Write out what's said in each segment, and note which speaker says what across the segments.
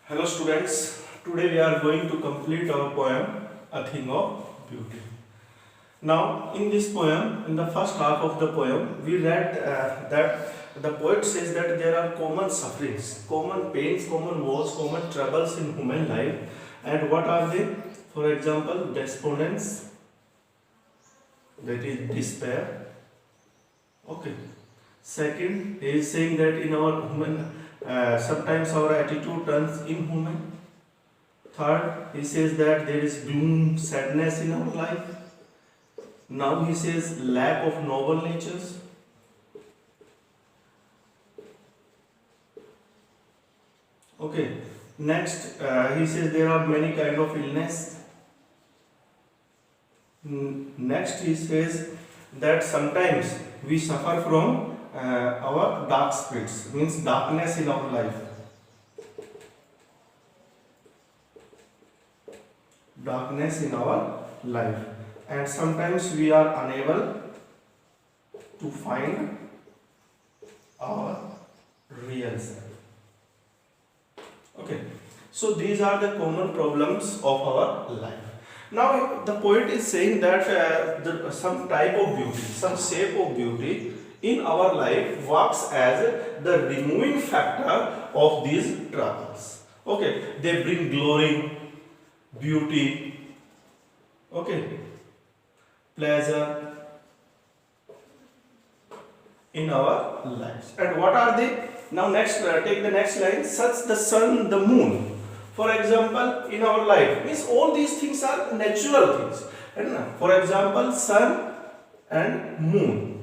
Speaker 1: Hello students, today we are going to complete our poem A Thing of Beauty. Now in this poem, in the first half of the poem, we read that the poet says that there are common sufferings, common pains, common woes, common troubles in human life. And what are they? For example, despondence, that is despair. Okay. Second, he is saying that in our human, sometimes our attitude turns inhuman. Third, he says that there is gloom, sadness in our life. Now he says lack of noble natures. Okay. Next, he says there are many kind of illness. Next, he says that sometimes we suffer from our dark spirits, means darkness in our life. Darkness in our life. And sometimes we are unable to find our real self. Okay. So these are the common problems of our life. Now the poet is saying that some type of beauty, some shape of beauty in our life works as the removing factor of these troubles. Okay, they bring glory, beauty, okay, pleasure in our lives. And what are they? Now next, take the next line. Such the sun, the moon. For example, in our life, means all these things are natural things. And for example, sun and moon.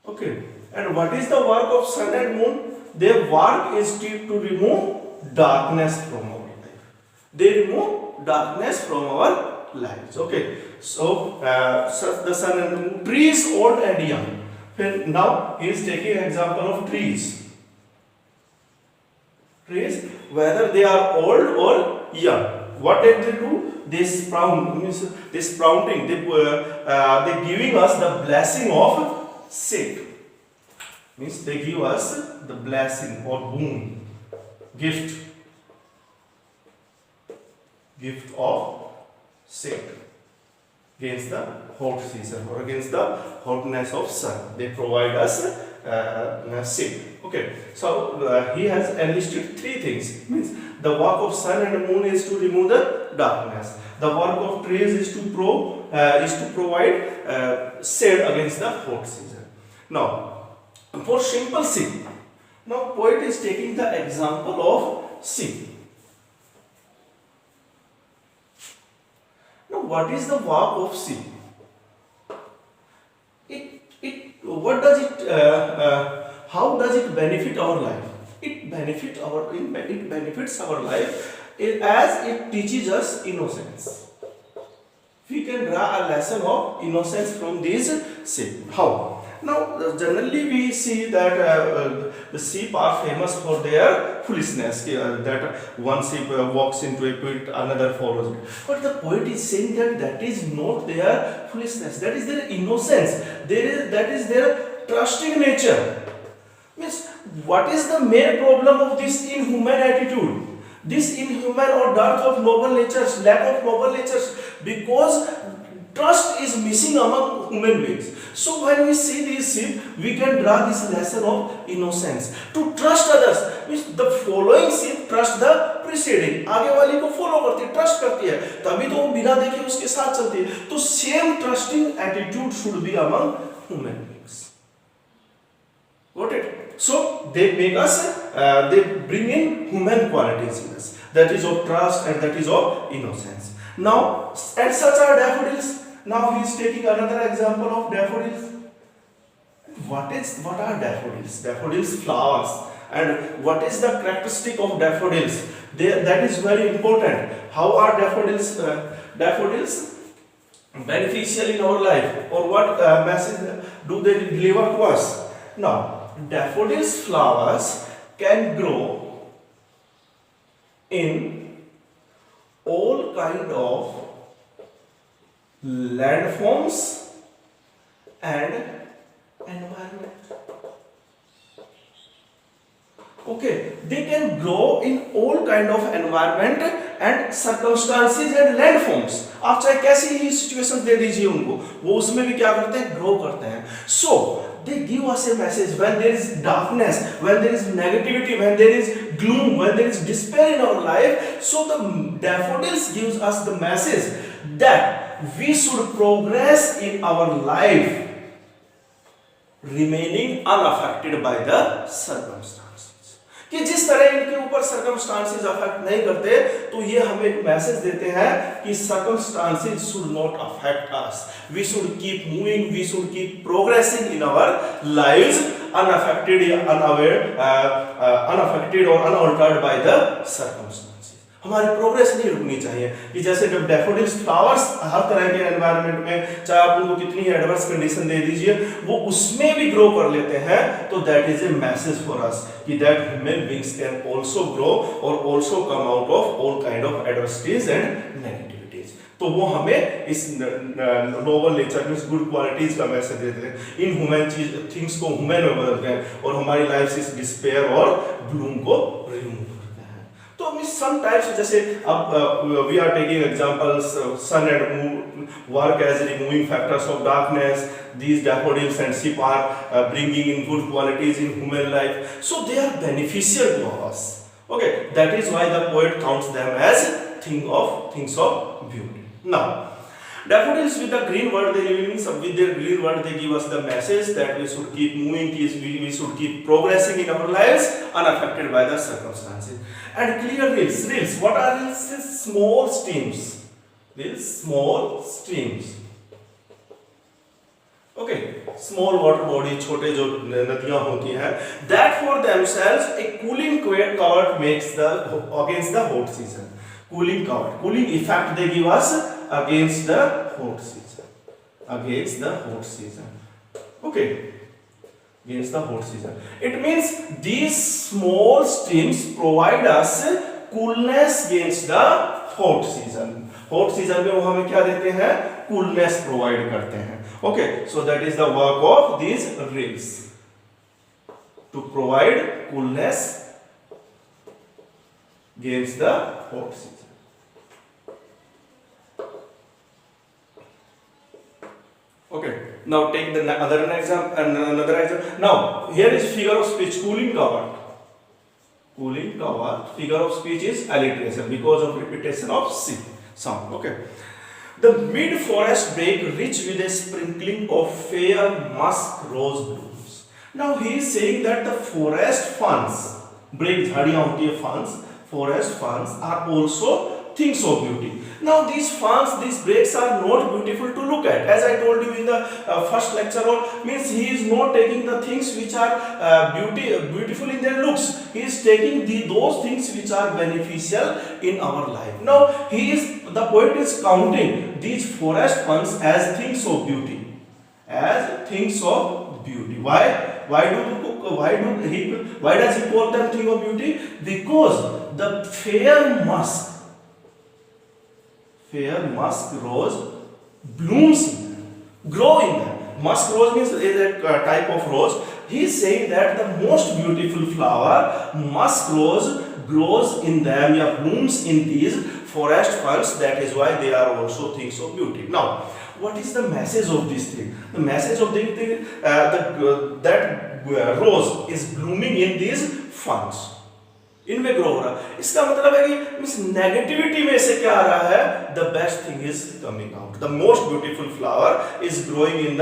Speaker 1: Okay. And what is the work of sun and moon? Their work is to remove darkness from our life. They remove darkness from our lives. Okay. So, the sun and the moon. Trees old and young. And now he is taking an example of trees. Trees, whether they are old or young. What did they do? They sprout, means they sprouting. They giving us the blessing of seed. Means they give us the blessing or boon, gift of seed against the hot season or against the hotness of sun. They provide us seed. Okay, so he has enlisted three things. Means the work of sun and moon is to remove the darkness. The work of trees is to provide shade against the hot season. Now, for simple sheep, now poet is taking the example of sheep. Now, what is the work of sheep? What does it? How does it benefit our life? It benefits our life as it teaches us innocence. We can draw a lesson of innocence from these sheep. How? Now, generally we see that the sheep are famous for their foolishness. That one sheep walks into a pit, another follows it. But the poet is saying that is not their foolishness. That is their innocence. That is their trusting nature. Means, what is the main problem of this inhuman attitude? This inhuman or dearth of noble natures, lack of noble natures, because trust is missing among human beings. So when we see these sheep, we can draw this lesson of innocence. To trust others means the following sheep trust the preceding. आगे वाली को follow करती है, trust करती है, तभी तो वो बिना देखे उसके साथ चलती है. तो same trusting attitude should be among human beings. Got it? So they make us, they bring in human qualities in us. That is of trust and that is of innocence. Now, and such are daffodils. Now he is taking another example of daffodils. What are daffodils? Daffodils flowers. And what is the characteristic of daffodils? That is very important. How are daffodils beneficial in our life? Or what message do they deliver to us? Now, daffodils flowers can grow in all kind of landforms and environment. Okay, they can grow in all kind of environment and circumstances and landforms. आप चाहे कैसी ही situation दे दीजिए उनको, वो उसमें भी क्या करते हैं, ग्रो करते हैं. So they give us a message when there is darkness, when there is negativity, when there is gloom, when there is despair in our life. So the daffodils gives us the message that we should progress in our life, remaining unaffected by the circumstances. कि जिस तरह इनके ऊपर circumstances affect नहीं करते, तो ये हमें एक मैसेज देते हैं कि circumstances should not affect us. We should keep moving, we should keep progressing in our lives unaffected या अनअफेक्टेड और अनअल्टर्ड बाय द सर्कमस्टांसेस. हमारी प्रोग्रेस नहीं रुकनी चाहिए. कि जैसे जब डैफोडिल्स फ्लावर्स हर तरह के एनवायरनमेंट में, चाहे आप उनको कितनी ही एडवर्स कंडीशन दे दीजिए, वो उसमें भी ग्रो कर लेते हैं. तो that is a message for us कि that human beings can also grow और also come out of all kind of adversities and negativities. तो वो हमें इस नोबल नेचर में गुड क्वालिटीज का मैसेज देते हैं. इन ह्यूमन थिंग्स को ह्यूमन में बदलते हैं और हमारी लाइफ से इस डिस्पेयर और ब्लूम को रिमूव. तो some types, जैसे अब we are taking examples, sun and moon work as removing factors of darkness. These daffodils and sheep are bringing in good qualities in human life, so they are beneficial to us. Okay, that is why the poet counts them as things of beauty. Now daffodils with the green word, with their green word they give us the message that we should keep moving, we should keep progressing in our lives unaffected by the circumstances. And clear rills, what are rills? Small streams. These small streams. Okay, small water body, छोटे जो नदियां होती हैं, that for themselves a cooling cover makes the against the hot season. Cooling cover, cooling effect they give us against the hot season. Against the hot season. Okay. Against the hot season. It means these small streams provide us coolness against the hot season. Hot season में वो हमें क्या देते हैं? Coolness provide करते हैं. Okay, so that is the work of these rills, to provide coolness against the hot season. Okay, now take the another example. Now here is figure of speech, cooling cover. Cooling cover, figure of speech is alliteration because of repetition of sound. Okay, the mid forest brake rich with a sprinkling of fair musk rose blooms. Now he is saying that the forest ferns, brake झाड़ियां होती है ferns, forest ferns are also things of beauty. Now these ferns, these brakes are not beautiful to look at. As I told you in the first lecture, means he is not taking the things which are beautiful in their looks. He is taking those things which are beneficial in our life. Now the poet is counting these forest ferns as things of beauty. As things of beauty. Why? Why does he call them thing of beauty? Because the fair musk rose blooms in them, grow in them. Musk rose means is a type of rose. He is saying that the most beautiful flower, musk rose, grows in them, or blooms in these forest ferns. That is why they are also things of beauty. Now, what is the message of this thing? The message of this thing, that rose is blooming in these ferns. इनमें grow हो रहा है. इसका मतलब है कि means negativity में से क्या आ रहा है? The best thing is coming out. The most beautiful flower is growing in the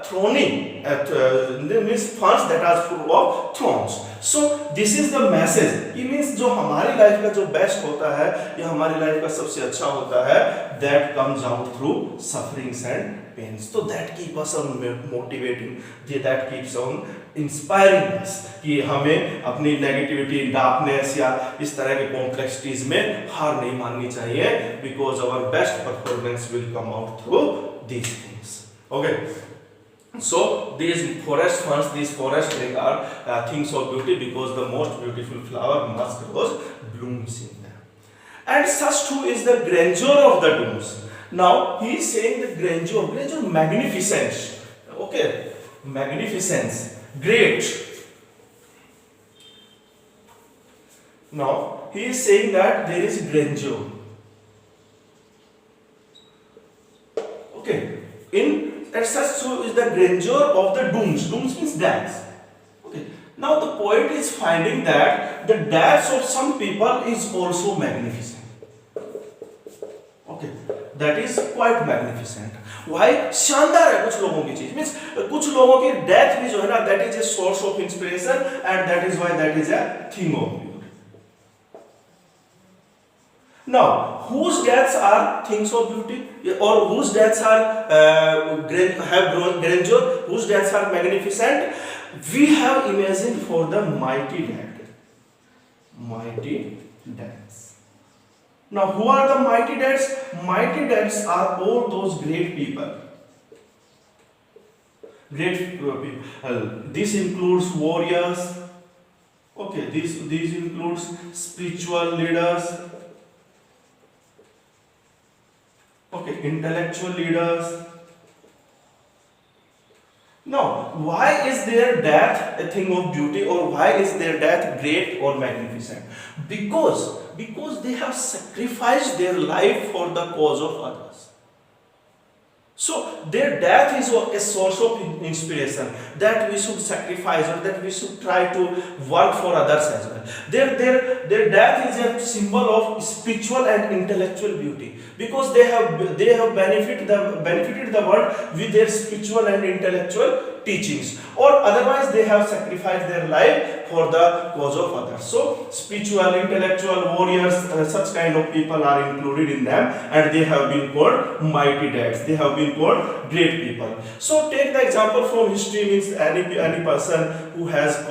Speaker 1: thorny means ferns that are full of thorns. So this is the message. It means जो हमारी life का जो बेस्ट होता है या हमारी life का सबसे अच्छा होता है, that comes out through sufferings and pains. So that keep us on motivating, that keeps on inspiring us कि हमें अपनी नेगेटिविटी, डार्कनेस या इस तरह के कॉम्प्लेक्सिटीज में हार नहीं माननी चाहिए, because our best performance will come out through these things. Okay, so these forest ferns, these forest trees are things of beauty because the most beautiful flower, musk rose, blooms in them. And such too is the grandeur of the dooms. Now he is saying the grandeur, magnificence. Okay, magnificence, great. Now he is saying that there is grandeur. Okay. In as such, so is the grandeur of the dooms. Dooms means deaths. Okay. Now the poet is finding that the deaths of some people is also magnificent. Okay. That is quite magnificent. Why? शानदार है कुछ लोगों की चीज means कुछ लोगों की death भी जो है ना that is a source of inspiration and that is why that is a thing of beauty. Now, whose deaths are things of beauty, or whose deaths are have grown grandeur, whose deaths are magnificent? We have imagined for the mighty dead. Mighty deads. Now, who are the mighty deads? Mighty deads are all those great people. Great people. This includes warriors. Okay, these includes spiritual leaders. Okay, intellectual leaders. Now, why is their death a thing of beauty, or why is their death great or magnificent? Because they have sacrificed their life for the cause of others. So their death is a source of inspiration that we should sacrifice, or that we should try to work for others as well. Their death is a symbol of spiritual and intellectual beauty, because they have benefited the world with their spiritual and intellectual teachings, or otherwise they have sacrificed their life for the cause of others. So spiritual, intellectual warriors, such kind of people are included in them, and they have been called mighty deads. They have been called great people. So take the example from history, means any person who has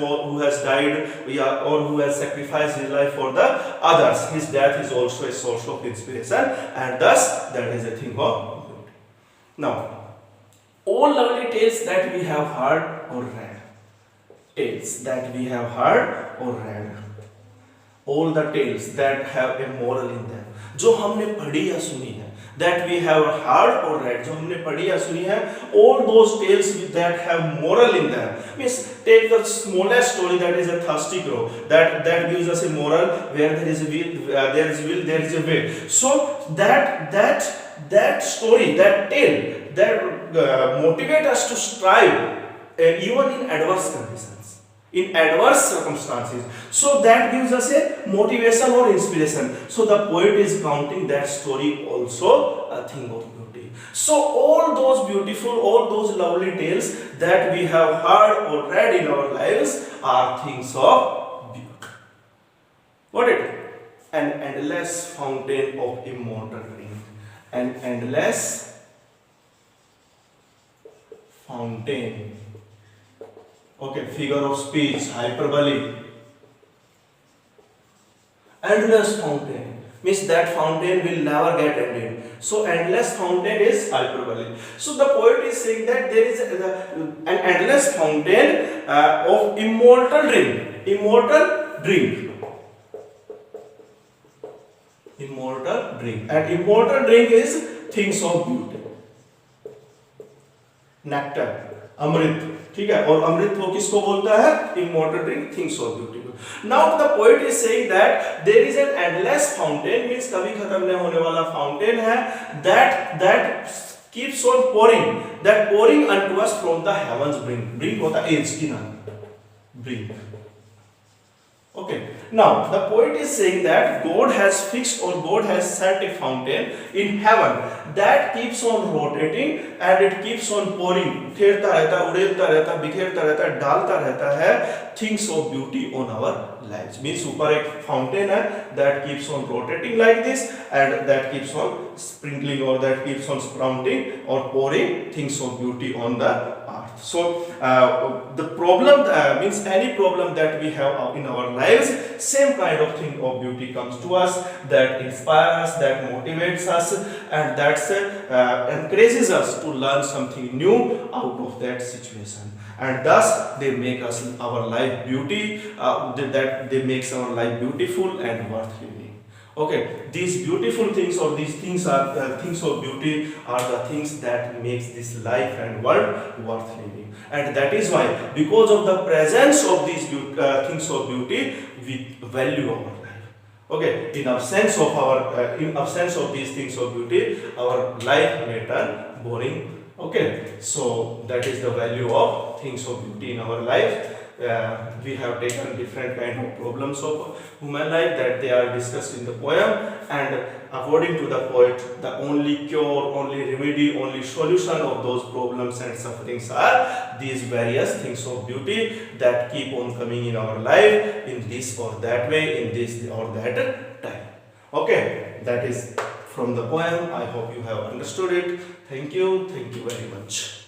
Speaker 1: died, yeah, or who has sacrificed his life for the others, his death is also a source of inspiration, and thus that is a thing of beauty. Now, all lovely tales that we have heard or read, tales that we have heard or read, all the tales that have a moral in them, जो हमने पढ़ी या सुनी है, that we have heard or read, जो हमने पढ़ी या सुनी है, all those tales that have moral in them. Means take the smallest story, that is a thirsty crow, that gives us a moral, where there is a will, there is a way. So that story, that tale, that motivate us to strive even in adverse conditions, in adverse circumstances. So that gives us a motivation or inspiration. So the poet is counting that story also a thing of beauty. So all those beautiful, all those lovely tales that we have heard or read in our lives are things of beauty. What it? An endless fountain of immortal drink. An endless fountain. Okay, figure of speech, hyperbole. Endless fountain means that fountain will never get ended. So endless fountain is hyperbole. So the poet is saying that there is an endless fountain of immortal drink. Immortal drink. Immortal drink. And immortal drink is things of beauty. Nectar, अमृत, ठीक है, और अमृत वो किसको बोलता है? Immortal drink, things of beauty. Now the poet is saying that there is an endless fountain, means कभी खत्म नहीं होने वाला फाउंटेन है, that keeps on pouring, that pouring unto us from the heavens brink. Brink होता है as की नाम, brink. Okay. Now the poet is saying that God has fixed, or God has set a fountain in heaven that keeps on rotating and it keeps on pouring. उठेरता रहता, उड़ेलता रहता, बिखेरता रहता, डालता रहता है things of beauty on our lives. Means ऊपर एक fountain है that keeps on rotating like this, and that keeps on sprinkling, or that keeps on sprouting or pouring things of beauty on the earth. So the problem means any problem that we have in our lives, same kind of thing of beauty comes to us, that inspires us, that motivates us, and that encourages us to learn something new out of that situation, and thus they make us our life beauty, that they makes our life beautiful and worth living. Okay, these beautiful things, or these things are things of beauty, are the things that makes this life and world worth living, and that is why, because of the presence of these things of beauty, we value our life. Okay, in absence of these things of beauty, our life may turn boring. Okay, so that is the value of things of beauty in our life. We have taken different kind of problems of human life that they are discussed in the poem, and according to the poet, the only cure, only remedy, only solution of those problems and sufferings are these various things of beauty that keep on coming in our life in this or that way, in this or that time. Okay, that is from the poem. I hope you have understood it. Thank you very much.